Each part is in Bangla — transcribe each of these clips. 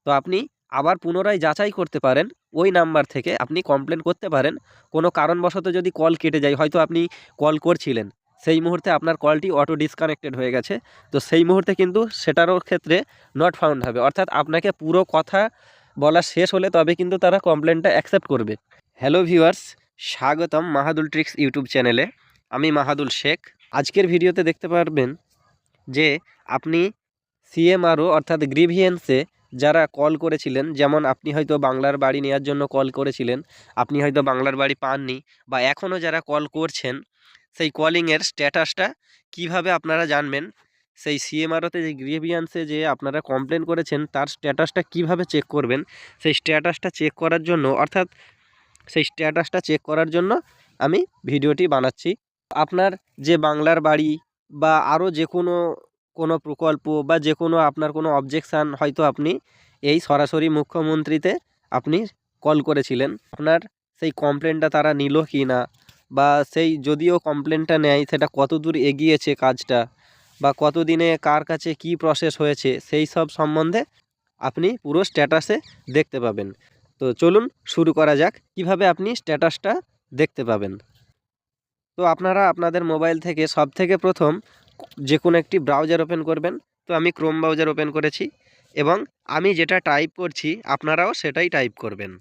তো আপনি আবার পুনরায় যাচাই করতে পারেন, ওই নাম্বার থেকে আপনি কমপ্লেন করতে পারেন। কোনো কারণবশত যদি কল কেটে যায়, হয়তো আপনি কল করছিলেন, সেই মুহূর্তে আপনার কলটি অটো ডিসকানেক্টেড হয়ে গেছে, তো সেই মুহূর্তে কিন্তু সেটারও ক্ষেত্রে নট ফাউন্ড হবে, অর্থাৎ আপনাকে পুরো কথা বলা শেষ হলে তবে কিন্তু তারা কমপ্লেনটা অ্যাকসেপ্ট করবে। হ্যালো ভিউয়ার্স, স্বাগতম মাহাদুল ট্রিক্স ইউটিউব চ্যানেলে। আমি মাহাদুল শেখ। আজকের ভিডিওতে দেখতে পারবেন যে আপনি সিএমআরও অর্থাৎ গ্রিভিয়েন্সে যারা কল করেছিলেন, যেমন আপনি হয়তো বাংলার বাড়ি নেওয়ার জন্য কল করেছিলেন, আপনি হয়তো বাংলার বাড়ি পাননি, বা এখনও যারা কল করছেন, সেই কলিংয়ের স্ট্যাটাসটা কিভাবে আপনারা জানবেন, সেই সিএমআরওতে যে গ্রিভিয়েন্সে যে আপনারা কমপ্লেন করেছেন তার স্ট্যাটাসটা কিভাবে চেক করবেন, সেই স্ট্যাটাসটা চেক করার জন্য, অর্থাৎ সেই স্ট্যাটাসটা চেক করার জন্য আমি ভিডিওটি বানাচ্ছি। আপনার যে বাংলার বাড়ি বা আরও যে কোনো প্রকল্প বা যে কোনো আপনার কোনো অবজেকশান, হয়তো আপনি এই সরাসরি মুখ্যমন্ত্রীতে আপনি কল করেছিলেন, আপনার সেই কমপ্লেনটা তারা নিল কি না, বা সেই যদিও কমপ্লেনটা নেয় সেটা কত দূর এগিয়েছে কাজটা, বা কতদিনে কার কাছে কি প্রসেস হয়েছে, সেই সব সম্বন্ধে আপনি পুরো স্ট্যাটাসে দেখতে পাবেন। তো চলুন শুরু করা যাক কিভাবে আপনি স্ট্যাটাসটা দেখতে পাবেন। তো আপনারা আপনাদের মোবাইল থেকে সবথেকে প্রথম যে কোনো একটি ব্রাউজার ওপেন করবেন। তো আমি ক্রোম ব্রাউজার ওপেন করেছি, এবং আমি যেটা টাইপ করছি আপনারাও সেটাই টাইপ করবেন।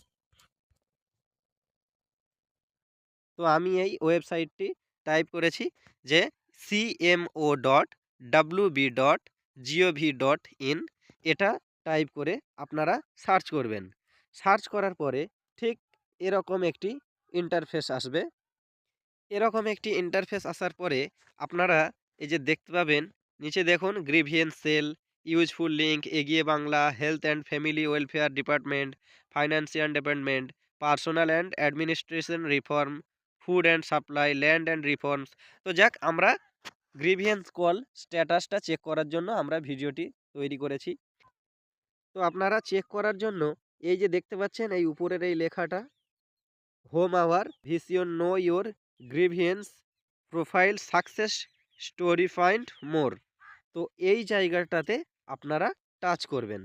তো আমি এই ওয়েবসাইটটি টাইপ করেছি যে cmo.wb.gov.in, এটা টাইপ করে আপনারা সার্চ করবেন। সার্চ করার পরে ঠিক এরকম একটি ইন্টারফেস আসবে। এরকম একটি ইন্টারফেস আসার পরে আপনারা এই যে দেখতে পাবেন, নিচে দেখুন গ্রিভিয়েন্স সেল, ইউজফুল লিঙ্ক, এগিয়ে Bangla, health and family welfare department, financial development, personal and administration reform, food and supply, land and reforms. তো যাক, আমরা গ্রিভিয়েন্স কল স্ট্যাটাসটা চেক করার জন্য আমরা ভিডিওটি তৈরি করেছি। তো আপনারা চেক করার জন্য এই যে দেখতে পাচ্ছেন এই উপরের এই লেখাটা, home our vision know your grievance profile success story find more, তো এই জায়গাটাতে আপনারা টাচ করবেন।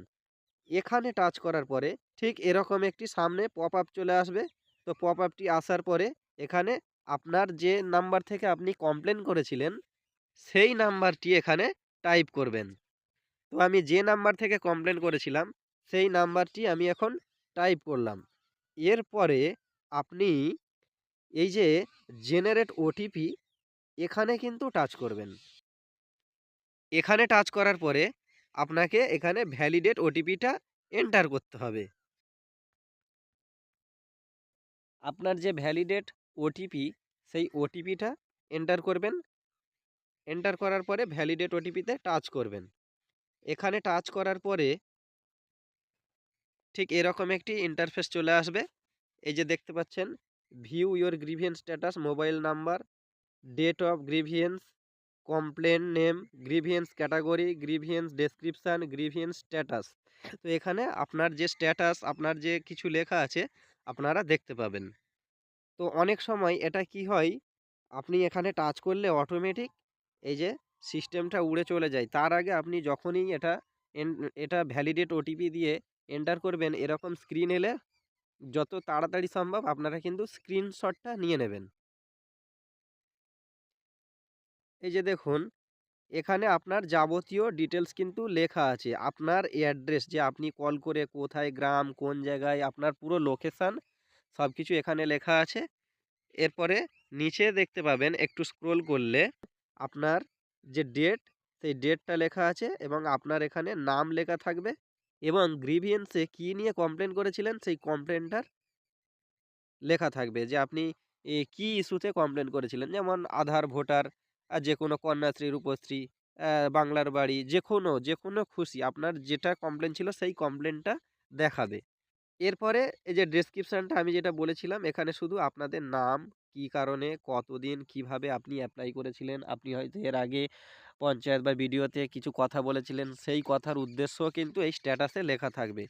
এখানে টাচ করার পরে ঠিক এরকম একটি সামনে পপ আপ চলে আসবে। তো পপ আপটি আসার পরে এখানে আপনার যে নাম্বার থেকে আপনি কমপ্লেন করেছিলেন সেই নাম্বারটি এখানে টাইপ করবেন। তো আমি যে নাম্বার থেকে কমপ্লেন করেছিলাম সেই নাম্বারটি আমি এখন টাইপ করলাম। এরপরে আপনি এই যে জেনারেট ওটিপি, এখানে কিন্তু টাচ করবেন। এখানে টাচ করার পরে আপনাকে এখানে ভ্যালিডেট ওটিপিটা এন্টার করতে হবে। আপনার যে ভ্যালিডেট ওটিপি, সেই ওটিপিটা এন্টার করবেন। এন্টার করার পরে ভ্যালিডেট ওটিপিতে টাচ করবেন। এখানে টাচ করার পরে ঠিক এরকম একটি ইন্টারফেস চলে আসবে। এই যে দেখতে পাচ্ছেন, view your grievance status, mobile number, date of grievance, complaint name, grievance category, grievance description, grievance status. তো এখানে আপনার যে স্ট্যাটাস, আপনার যে কিছু লেখা আছে আপনারা দেখতে পাবেন। তো অনেক সময় এটা কি হয়, আপনি এখানে টাচ করলে অটোমেটিক এই যে সিস্টেমটা উড়ে চলে যায়। তার আগে আপনি যখনই এটা ভ্যালিডেট ওটিপি দিয়ে এন্টার করবেন, এরকম স্ক্রিন এলে যত তাড়াতাড়ি সম্ভব আপনারা কিন্তু স্ক্রিনশটটা নিয়ে নেবেন। এই যে দেখুন, এখানে আপনার যাবতীয় ডিটেলস কিন্তু লেখা আছে। আপনার অ্যাড্রেস, যে আপনি কল করে কোথায়, গ্রাম কোন জায়গায়, আপনার পুরো লোকেশান সব কিছু এখানে লেখা আছে। এরপরে নিচে দেখতে পাবেন, একটু স্ক্রোল করলে আপনার যে ডেট, সেই ডেটটা লেখা আছে, এবং আপনার এখানে নাম লেখা থাকবে, এবং গ্রিভিয়েন্সে কী নিয়ে কমপ্লেন করেছিলেন সেই কমপ্লেনটার লেখা থাকবে, যে আপনি কী ইস্যুতে কমপ্লেন করেছিলেন, যেমন আধার, ভোটার, যে কোনো কন্যাশ্রী, রূপশ্রী, বাংলার বাড়ি, যে কোনো খুশি আপনার যেটা কমপ্লেন ছিল সেই কমপ্লেনটা দেখাবে। এরপরে এই যে ডেসক্রিপশানটা আমি যেটা বলেছিলাম, এখানে শুধু আপনাদের নাম, কী কারণে, কতদিন, কিভাবে আপনি অ্যাপ্লাই করেছিলেন, আপনি হয়তো এর আগে পঞ্চায়েত বা বিডিওতে কিছু কথা বলেছিলেন, সেই কথার উদ্দেশ্য কিন্তু এই স্ট্যাটাসে লেখা থাকবে।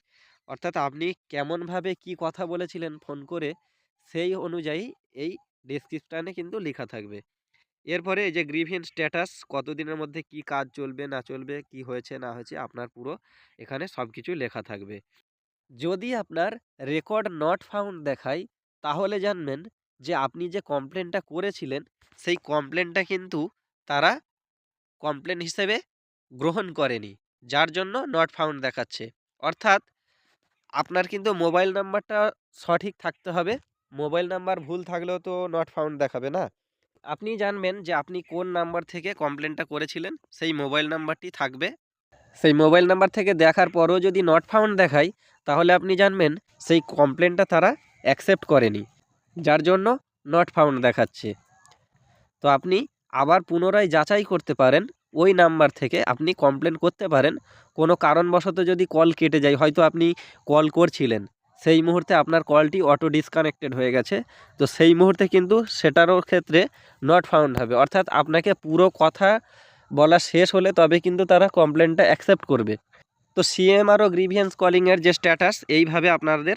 অর্থাৎ আপনি কেমনভাবে কি কথা বলেছিলেন ফোন করে, সেই অনুযায়ী এই ডেসক্রিপশানে কিন্তু লেখা থাকবে। এরপরে এই যে গ্রিভেন্স স্ট্যাটাস, কতদিনের মধ্যে কি কাজ চলবে না চলবে, কি হয়েছে না হয়েছে, আপনার পুরো এখানে সব কিছু লেখা থাকবে। যদি আপনার রেকর্ড নট ফাউন্ড দেখায়, তাহলে জানবেন যে আপনি যে কমপ্লেনটা করেছিলেন সেই কমপ্লেনটা কিন্তু তারা কমপ্লেন হিসেবে গ্রহণ করেনি, যার জন্য নট ফাউন্ড দেখাচ্ছে। অর্থাৎ আপনার কিন্তু মোবাইল নাম্বারটা সঠিক থাকতে হবে। মোবাইল নাম্বার ভুল থাকলেও তো নট ফাউন্ড দেখাবে না। আপনি জানবেন যে আপনি কোন নাম্বার থেকে কমপ্লেনটা করেছিলেন, সেই মোবাইল নাম্বারটি থাকবে। সেই মোবাইল নাম্বার থেকে দেখার পরও যদি নট ফাউন্ড দেখায়, তাহলে আপনি জানবেন সেই কমপ্লেনটা তারা অ্যাকসেপ্ট করেনি, যার জন্য নট ফাউন্ড দেখাচ্ছে। তো আপনি আবার পুনরায় যাচাই করতে পারেন, ওই নাম্বার থেকে আপনি কমপ্লেন করতে পারেন। কোনো কারণবশত যদি কল কেটে যায়, হয়তো আপনি কল করছিলেন, সেই মুহূর্তে আপনার কলটি অটো ডিসকানেক্টেড হয়ে গেছে, তো সেই মুহূর্তে কিন্তু সেটারও ক্ষেত্রে নট ফাউন্ড হবে। অর্থাৎ আপনাকে পুরো কথা বলা শেষ হলে তবে কিন্তু তারা কমপ্লেনটা অ্যাকসেপ্ট করবে। তো সিএমআর ও গ্রিভিয়েন্স কলিংয়ের যে স্ট্যাটাস এইভাবে আপনাদের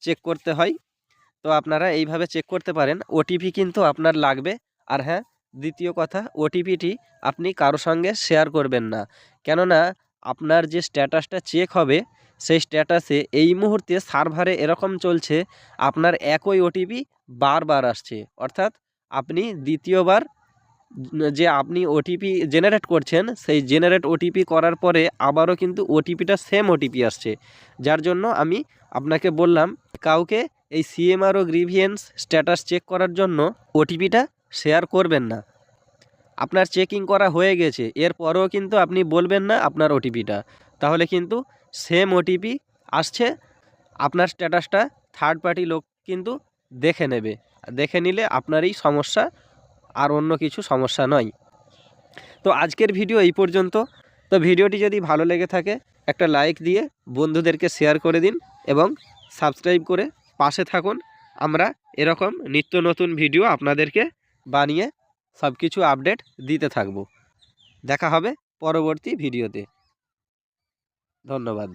চেক করতে হয়। তো আপনারা এইভাবে চেক করতে পারেন। ওটিপি কিন্তু আপনার লাগবে। আর হ্যাঁ, দ্বিতীয় কথা, ওটিপিটি আপনি কারো সঙ্গে শেয়ার করবেন না, কেননা আপনার যে স্ট্যাটাসটা চেক হবে সেই স্ট্যাটাসে এই মুহূর্তে সার্ভারে এরকম চলছে, আপনার একই ওটিপি বারবার আসছে। অর্থাৎ আপনি দ্বিতীয়বার যে আপনি ওটিপি জেনারেট করছেন, সেই জেনারেট ওটিপি করার পরে আবারও কিন্তু ওটিপিটা সেম ওটিপি আসছে। যার জন্য আমি আপনাকে বললাম, কাউকে এই সিএমআর ও গ্রিভিয়েন্স স্ট্যাটাস চেক করার জন্য ওটিপিটা শেয়ার করবেন না। আপনার চেকিং করা হয়ে গেছে, এরপরেও কিন্তু আপনি বলবেন না আপনার ওটিপিটা, তাহলে কিন্তু সেম ওটিপি আসছে। আপনার স্ট্যাটাসটা থার্ড পার্টি লোক কিন্তু দেখে নেবে, দেখে নিলে আপনারই সমস্যা, আর অন্য কিছু সমস্যা নয়। তো আজকের ভিডিও এই পর্যন্ত। তো ভিডিওটি যদি ভালো লেগে থাকে একটা লাইক দিয়ে বন্ধুদেরকে শেয়ার করে দিন এবং সাবস্ক্রাইব করে পাশে থাকুন। আমরা এরকম নিত্য নতুন ভিডিও আপনাদেরকে বানিয়ে সব কিছু আপডেট দিতে থাকব। দেখা হবে পরবর্তী ভিডিওতে। ধন্যবাদ।